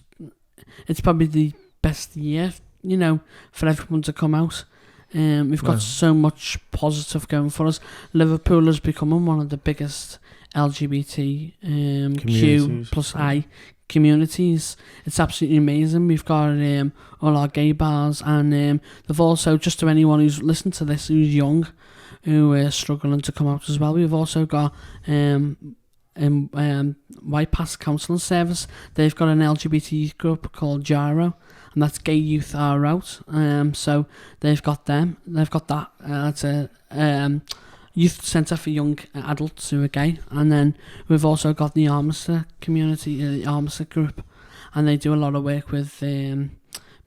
probably the best year, for everyone to come out. We've got so much positive going for us. Liverpool is becoming one of the biggest LGBT Q+I communities. It's absolutely amazing. We've got all our gay bars, and they've also, just to anyone who's listened to this who's young, who is struggling to come out as well, we've also got White Pass Counselling Service. They've got an LGBT group called Gyro, and that's Gay Youth Are Out. So they've got them. They've got that. That's a youth centre for young adults who are gay. And then we've also got the Armister community, the Armister group, and they do a lot of work with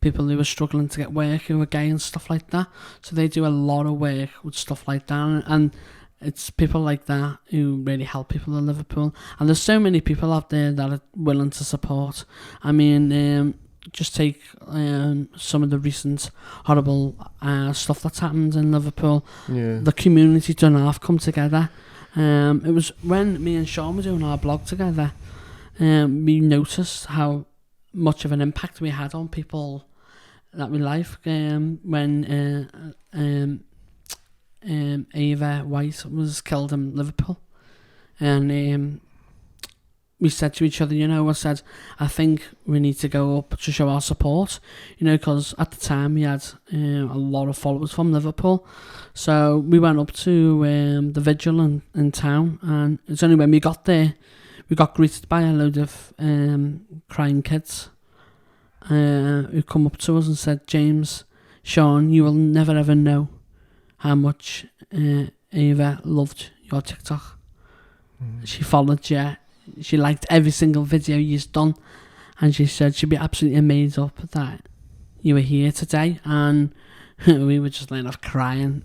people who are struggling to get work, who are gay and stuff like that. So they do a lot of work with stuff like that. And it's people like that who really help people in Liverpool. And there's so many people out there that are willing to support. I mean, just take some of the recent horrible stuff that's happened in Liverpool. Yeah. The community done half come together. It was when me and Sean were doing our blog together, we noticed how much of an impact we had on people that we like. When Ava White was killed in Liverpool, and we said to each other, I think we need to go up to show our support, because at the time we had a lot of followers from Liverpool. So we went up to the vigil in town, and it's only when we got there, we got greeted by a load of crying kids who come up to us and said, James, Sean, you will never ever know how much Ava loved your TikTok. She followed you. She liked every single video you've done, and she said she'd be absolutely amazed up that you were here today. And we were just laying off crying,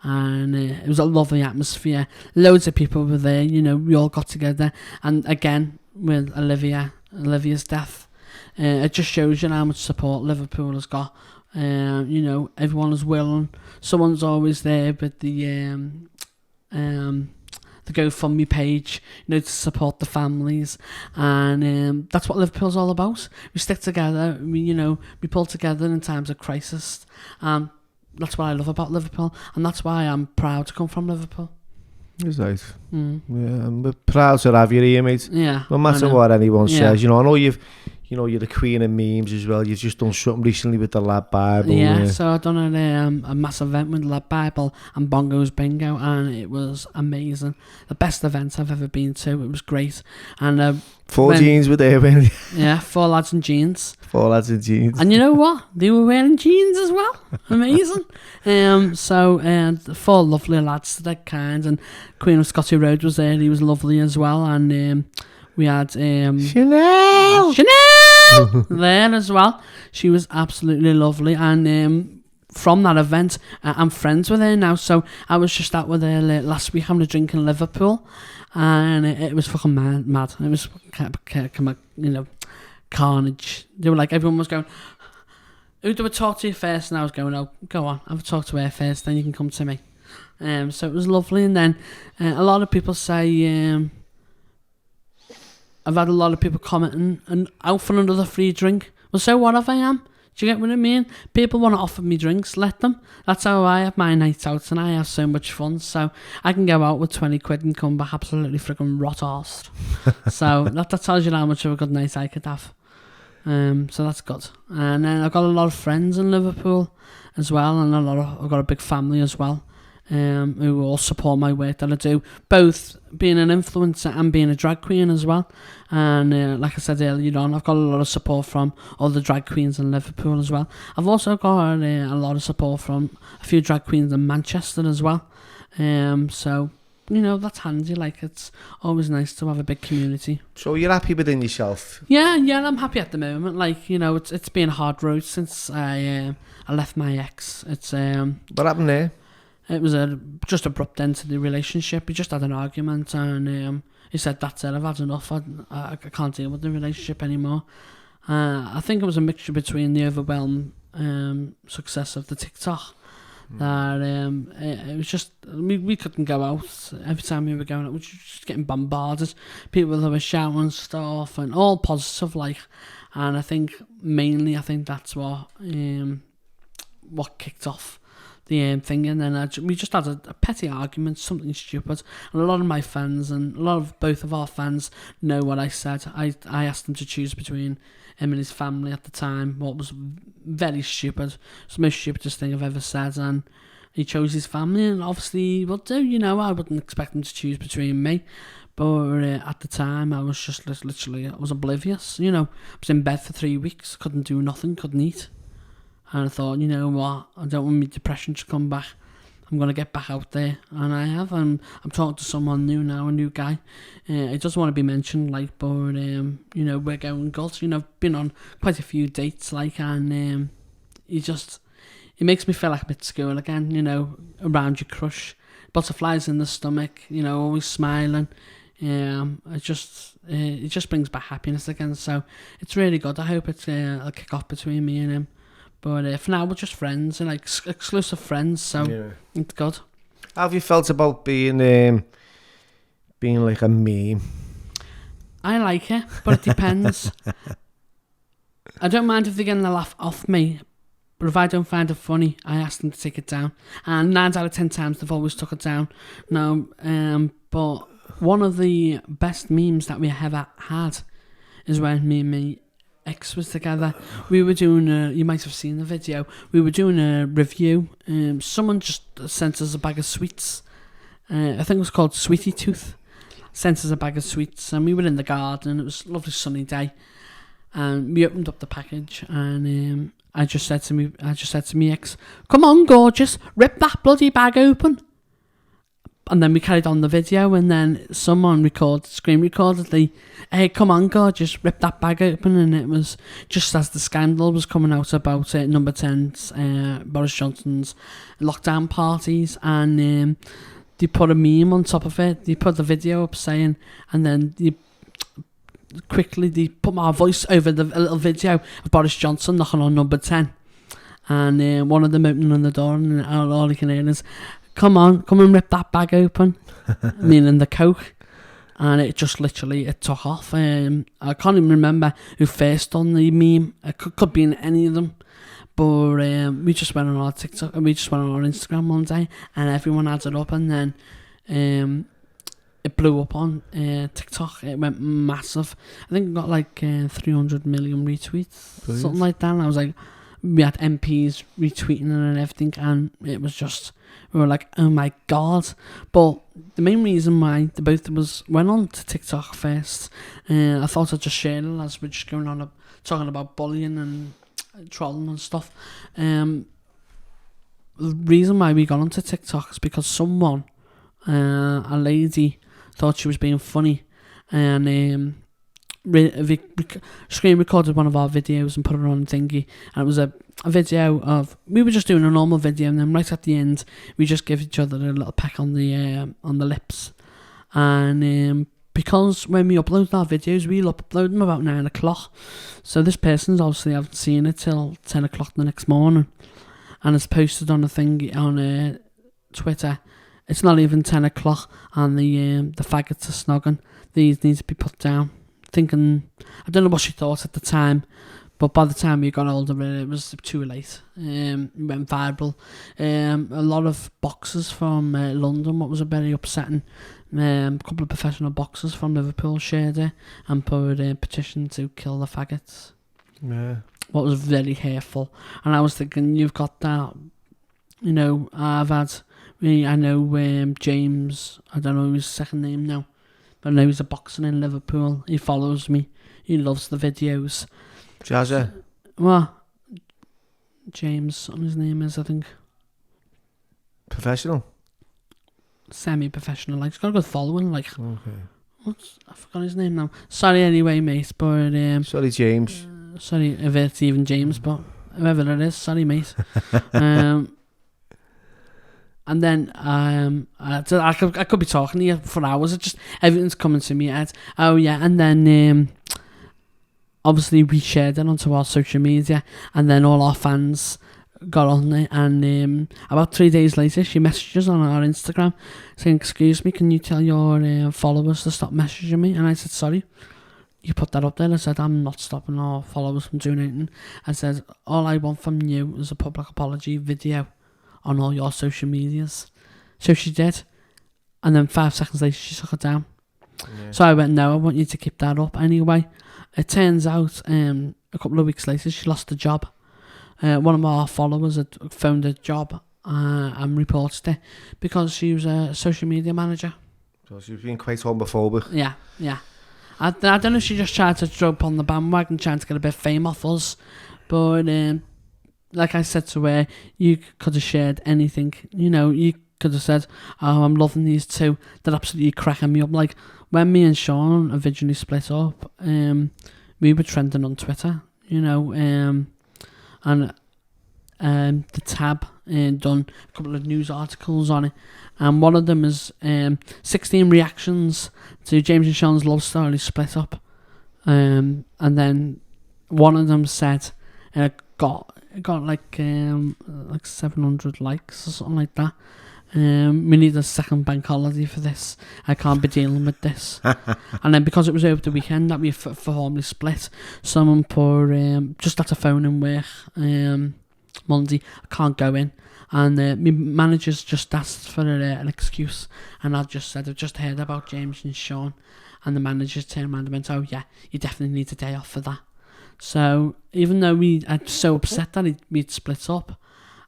and it was a lovely atmosphere. Loads of people were there, we all got together. And again, with Olivia's death, it just shows you how much support Liverpool has got. Everyone is willing. Someone's always there with the GoFundMe page, to support the families, and that's what Liverpool's all about. We stick together. We pull together in times of crisis, and that's what I love about Liverpool, and that's why I'm proud to come from Liverpool. It's nice. Yeah, and we're proud to have you here, mate. Yeah. No matter what anyone says, I know you're the Qween of Memes as well. You've just done something recently with the Lad Bible. Yeah, so I've done a massive event with Lad Bible and Bongos Bingo, and it was amazing. The best event I've ever been to. It was great. And 4 jeans were there, man. Yeah, 4 lads in jeans. 4 lads in jeans. And you know what? They were wearing jeans as well. Amazing. So 4 lovely lads, they're kind, and Queen of Scotty Road was there. He was lovely as well, and we had Chanel there as well. She was absolutely lovely, and from that event, I'm friends with her now. So I was just out with her last week having a drink in Liverpool, and it was fucking mad. It was carnage. They were like, everyone was going, who do we talk to first? And I was going, oh, go on, have a talk to her first, then you can come to me. So it was lovely. And then a lot of people say, I've had a lot of people commenting, and out for another free drink. Well, so what if I am? Do you get what I mean? People want to offer me drinks, let them. That's how I have my nights out, and I have so much fun. So I can go out with 20 quid and come back absolutely freaking rot-arsed. So that tells you how much of a good night I could have. So that's good. And then I've got a lot of friends in Liverpool as well, and I've got a big family as well, who all support my work that I do, both being an influencer and being a drag queen as well. And like I said earlier on, I've got a lot of support from all the drag queens in Liverpool as well. I've also got a lot of support from a few drag queens in Manchester as well. So that's handy. Like, it's always nice to have a big community. So you're happy within yourself? Yeah, I'm happy at the moment. Like, it's been a hard road since I left my ex. It's what happened there? It was just abrupt end to the relationship. We just had an argument, and he said, that's it, I've had enough. I can't deal with the relationship anymore. I think it was a mixture between the overwhelming success of the TikTok, that it was just, we couldn't go out. Every time we were going out, we were just getting bombarded. People that were shouting stuff, and all positive, like. And I think that's what kicked off the thing. And then we just had a petty argument, something stupid, and a lot of my fans and a lot of both of our fans know what I said. I asked them to choose between him and his family at the time, what was very stupid. It's the most stupidest thing I've ever said, and he chose his family, and obviously he would do. I wouldn't expect him to choose between me, but at the time I was just literally, I was oblivious. I was in bed for 3 weeks, couldn't do nothing, couldn't eat. And I thought, you know what, I don't want my depression to come back. I'm going to get back out there. And I have. I'm talking to someone new now, a new guy. It doesn't want to be mentioned, like, but, we're going good. I've been on quite a few dates, like, and it makes me feel like I'm at school again, around your crush, butterflies in the stomach, you know, always smiling. It just brings back happiness again. So it's really good. I hope it's a kick off between me and him. But for now, we're just friends and like exclusive friends. So it's good. How have you felt about being like a meme? I like it, but it depends. I don't mind if they're getting a laugh off me, but if I don't find it funny, I ask them to take it down. And 9 out of 10 times they've always took it down. No, but one of the best memes that we ever had is when me and my ex was together. We were doing you might have seen the video. We were doing a review. Someone just sent us a bag of sweets. I think it was called Sweetie Tooth. Sent us a bag of sweets, and we were in the garden. It was a lovely sunny day, and we opened up the package, and I just said to me ex, "Come on, gorgeous, rip that bloody bag open." And then we carried on the video, and then someone screen recorded the, "Hey, come on, gorgeous, rip that bag open." And it was just as the scandal was coming out about Number 10's, Boris Johnson's lockdown parties, and they put a meme on top of it. They put the video up saying, and then they put my voice over the little video of Boris Johnson knocking on Number 10. And one of them opening the door, and all he can hear is, come and rip that bag open." Meaning the Coke. And it just literally, it took off. I can't even remember who first done the meme. It could be in any of them. But we just went on our TikTok, and we just went on our Instagram one day, and everyone had it up, and then it blew up on TikTok. It went massive. I think it got like 300 million retweets, Brilliant. Something like that. And I was like, we had MPs retweeting it and everything, and it was just, we were like, oh my god. But the main reason why the both of us went on to TikTok first, I thought I'd just share it as we're just going on talking about bullying and trolling and stuff. The reason why we got onto TikTok is because someone, a lady, thought she was being funny, and screen recorded one of our videos and put it on thingy, and it was a video of, we were just doing a normal video, and then right at the end we just give each other a little peck on the lips, and because when we upload our videos, we'll upload them about 9 o'clock. So this person's obviously haven't seen it till 10 o'clock the next morning, and it's posted on a thing on Twitter. It's not even 10 o'clock, and the faggots are snogging. These need to be put down. Thinking, I don't know what she thought at the time, but by the time we got older, it was too late. It went viral. A lot of boxers from London, what was very upsetting. A couple of professional boxers from Liverpool shared it and put a petition to kill the faggots. Yeah. What was very hateful. And I was thinking, you've got that, you know, I know James, I don't know his second name now, but I know he's a boxer in Liverpool. He follows me. He loves the videos. Jazza? What? James, what his name is, I think. Professional? Semi-professional, like, he's got a good following, like. Okay. I forgot his name now. Sorry anyway, mate, but... sorry, James. Sorry if it's even James, but whoever it is, sorry, mate. And then I could be talking to you for hours. It just, everything's coming to me head. Oh yeah, and then obviously we shared it onto our social media, and then all our fans got on it, and about 3 days later she messaged us on our Instagram saying, "Excuse me, can you tell your followers to stop messaging me?" And I said, "Sorry, you put that up there." I said, "I'm not stopping our followers from doing anything." I said, "All I want from you is a public apology video on all your social medias." So she did, and then 5 seconds later she took it down. Yeah. So I went, "No, I want you to keep that up." Anyway, it turns out a couple of weeks later she lost the job. One of our followers had found a job and reported it because she was a social media manager. So she was being quite homophobic. Yeah. I don't know if she just tried to jump on the bandwagon, trying to get a bit of fame off us, but like I said to her, you could have shared anything. You know, you could have said, "Oh, I'm loving these two. They're absolutely cracking me up." Like when me and Sean originally split up, we were trending on Twitter. You know, and the Tab done a couple of news articles on it, and one of them is 16 reactions to James and Sean's love story split up, and then one of them said got like 700 likes or something like that. We need a second bank holiday for this. I can't be dealing with this. And then because it was over the weekend that we formally split, someone put just had to phone in work Monday. I can't go in, and my manager's just asked for an excuse, and I just said I've just heard about James and Sean, and the manager turned around and went, "Oh yeah, you definitely need a day off for that." So even though I'm so upset that we'd split up,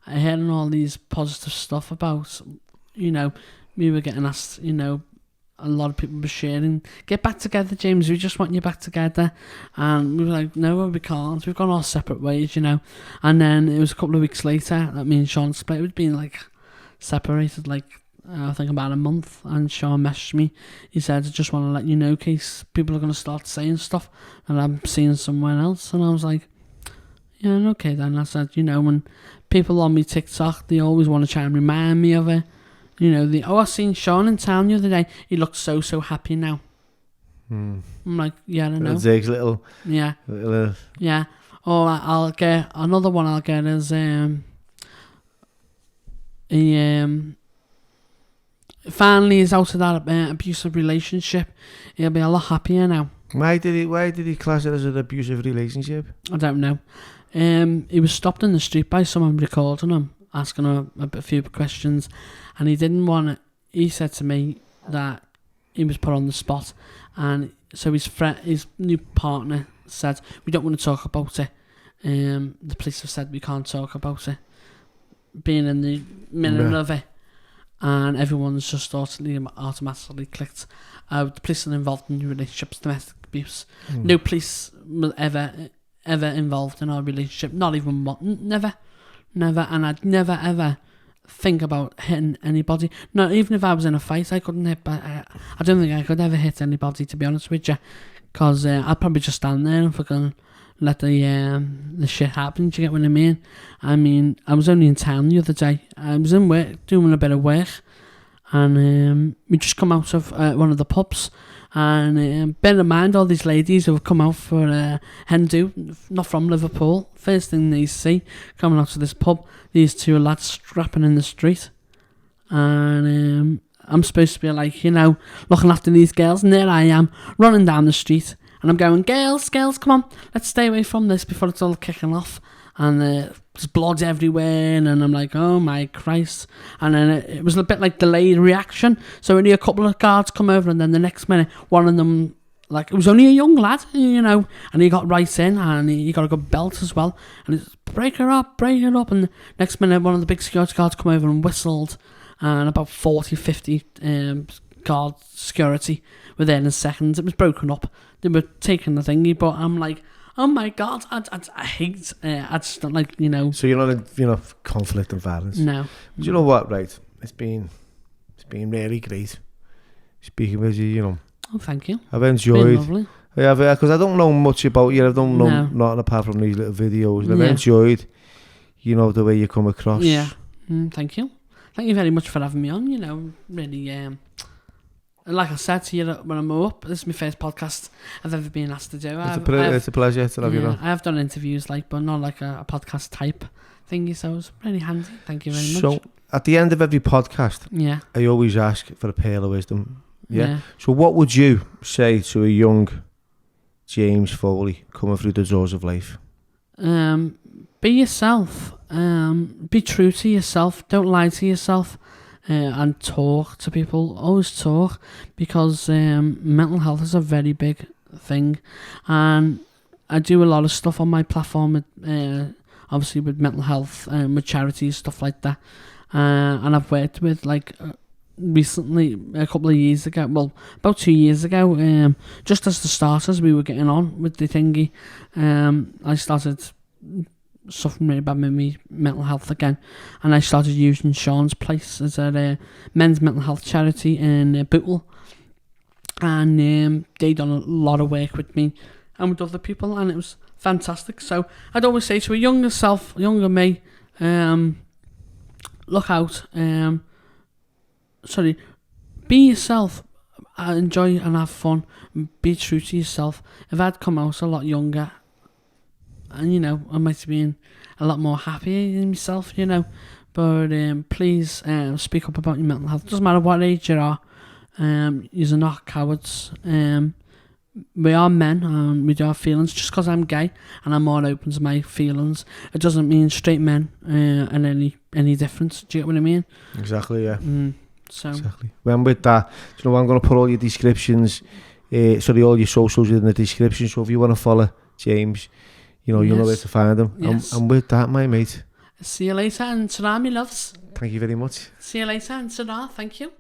I heard all these positive stuff about, we were getting asked, a lot of people were sharing, get back together, James, we just want you back together. And we were like, no, we can't, we've gone our separate ways, And then it was a couple of weeks later that me and Sean split. We'd been separated I think about a month, and Sean messaged me. He said, I just want to let you know, in case people are going to start saying stuff and I'm seeing someone else. And I was like, yeah, okay then. I said, when people on me TikTok, they always want to try and remind me of it. I seen Sean in town the other day. He looked so happy now. I'm like, yeah, I know. Zig's little. Yeah. Yeah. Or I'll get another one. I'll get is finally is out of that abusive relationship. He'll be a lot happier now. Why did he class it as an abusive relationship? I don't know. He was stopped in the street by someone recording him, asking him a few questions, and he didn't want it. He said to me that he was put on the spot, and so his new partner said, we don't want to talk about it. The police have said we can't talk about it, being in the middle of it, and everyone's just automatically clicked. The police are involved in relationships, domestic abuse. No police will ever involved in our relationship, not even one, never, and I'd never ever think about hitting anybody. Not even if I was in a fight, I couldn't hit. But I don't think I could ever hit anybody, to be honest with you, because I'd probably just stand there and fucking let the shit happen. Do you get what I mean? I was only in town the other day. I was in work doing a bit of work, and we just come out of one of the pubs. And bear in mind, all these ladies who have come out for hen do, not from Liverpool. First thing they see coming out to this pub, these two lads strapping in the street. And I'm supposed to be looking after these girls. And there I am, running down the street. And I'm going, girls, come on, let's stay away from this before it's all kicking off. And there's blood everywhere, and I'm like, oh my Christ. And then it was a bit like delayed reaction. So only a couple of guards come over, and then the next minute, one of them, it was only a young lad, and he got right in, and he got a good belt as well. And it's, break her up. And the next minute, one of the big security guards come over and whistled, and about 40, 50 guard security were there in seconds. It was broken up. They were taking the thingy, but I'm like, oh my God, I hate, I just don't like, So you're not in, conflict and violence? No. But you know what, right? It's been really great speaking with you, Oh, thank you. I've enjoyed. It's been lovely. Yeah, because I don't know much about you. I don't know nothing apart from these little videos. And I've enjoyed, the way you come across. Yeah. Thank you. Thank you very much for having me on, really, like I said to you when I'm up, this is my first podcast I've ever been asked to do. It's a pleasure to have you on. I have done interviews, but not like a podcast type thingy, so it was really handy. Thank you very much. So, at the end of every podcast, I always ask for a pearl of wisdom. Yeah? So, what would you say to a young James Foley coming through the doors of life? Be yourself. Be true to yourself. Don't lie to yourself. And talk to people. Always talk, because mental health is a very big thing, and I do a lot of stuff on my platform with, obviously with mental health and with charities, stuff like that, and I've worked with recently, a couple of years ago, well, about 2 years ago, just as the starters, we were getting on with the thingy. I started suffering really bad with me mental health again, and I started using Sean's place as a men's mental health charity in Bootle, and they done a lot of work with me and with other people, and it was fantastic. So I'd always say to a younger me, look out. Be yourself. Enjoy and have fun. Be true to yourself. If I'd come out a lot younger, and I might have been a lot more happy in myself, But please speak up about your mental health. Doesn't matter what age you are. You're not cowards. We are men and we do have feelings. Just because I'm gay and I'm more open to my feelings, it doesn't mean straight men are any different. Do you get what I mean? Exactly, yeah. Exactly. When with that, I'm going to put all your descriptions, all your socials in the description. So if you want to follow James, you'll know where to find him. Yes. And with that, my mate. See you later and ta-ra, me loves. Thank you very much. See you later and ta-ra, thank you.